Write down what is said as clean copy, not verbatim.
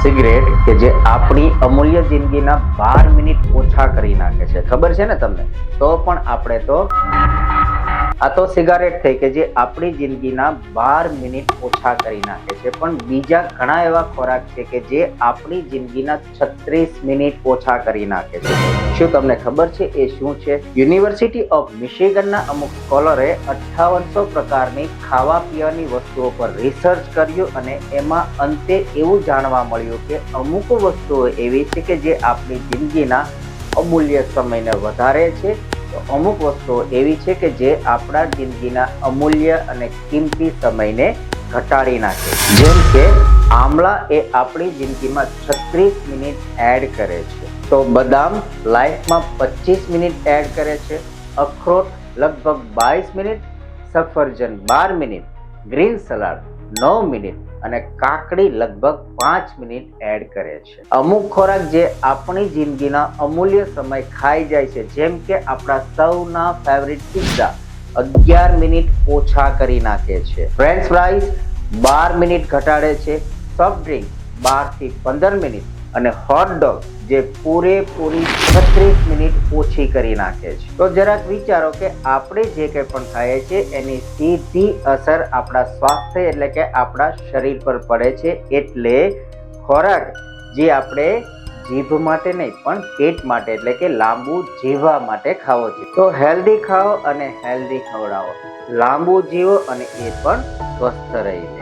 Cigarette કે જે આપણી અમૂલ્ય જિંદગીના 12 મિનિટ ઓછા કરી નાખે છે, ખબર છે ને તમને? તો પણ આપણે તો આ તો સિગારેટ થઈ કે જે આપણી જિંદગીના 12 મિનિટ ઓછા કરી નાખે છે, પણ બીજા ઘણા એવા ખોરાક છે કે જે આપણી જિંદગીના 36 મિનિટ ઓછા કરી નાખે છે. શું તમને ખબર છે એ શું છે? યુનિવર્સિટી ઓફ મિશિગનના અમુક સ્કોલરે 5800 પ્રકારની ખાવા પીવાની વસ્તુઓ પર રિસર્ચ કર્યું અને એમાં અંતે એવું જાણવા મળ્યું કે અમુક વસ્તુઓ એવી છે કે જે આપણી જિંદગીના અમૂલ્ય સમયને વધારે છે, તો અમુક વસ્તુઓ એવી છે કે જે આપણા જિંદગીના અમૂલ્ય અને કિંમતી સમયને ઘટાડી નાખે. જેમ કે આમળા એ આપણી જિંદગીમાં 36 મિનિટ એડ કરે છે, તો બદામ લાઈફમાં 25 મિનિટ એડ કરે છે, અખરોટ લગભગ 22 મિનિટ, સફરજન 12 મિનિટ, ગ્રીન સલાડ 9 મિનિટ અને કાકડી લગભગ 5 મિનિટ એડ કરે છે. અમુક ખોરાક જે આપણી જિંદગીના અમૂલ્ય સમય ખાઈ જાય છે, જેમ કે આપણા સૌના ફેવરિટ પિઝા 11 મિનિટ ઓછા કરી નાખે છે, ફ્રેન્ચ ફ્રાઈઝ 12 મિનિટ ઘટાડે છે, સોફ્ટ ડ્રિંક 12 થી 15 મિનિટ અને હોટડોગ જે પૂરેપૂરી 36 મિનિટ ઓછી કરી નાખે છે. તો જરાક વિચારો કે આપણે જે કંઈ પણ ખાઈએ છીએ એની સીધી અસર આપણા સ્વાસ્થ્ય એટલે કે આપણા શરીર પર પડે છે. એટલે ખોરાક જે આપણે જીભ માટે નહીં પણ પેટ માટે એટલે કે લાંબુ જીવવા માટે ખાવો જોઈએ. તો હેલ્ધી ખાઓ અને હેલ્ધી ખવડાવો, લાંબુ જીવો અને એ પણ સ્વસ્થ રહીને.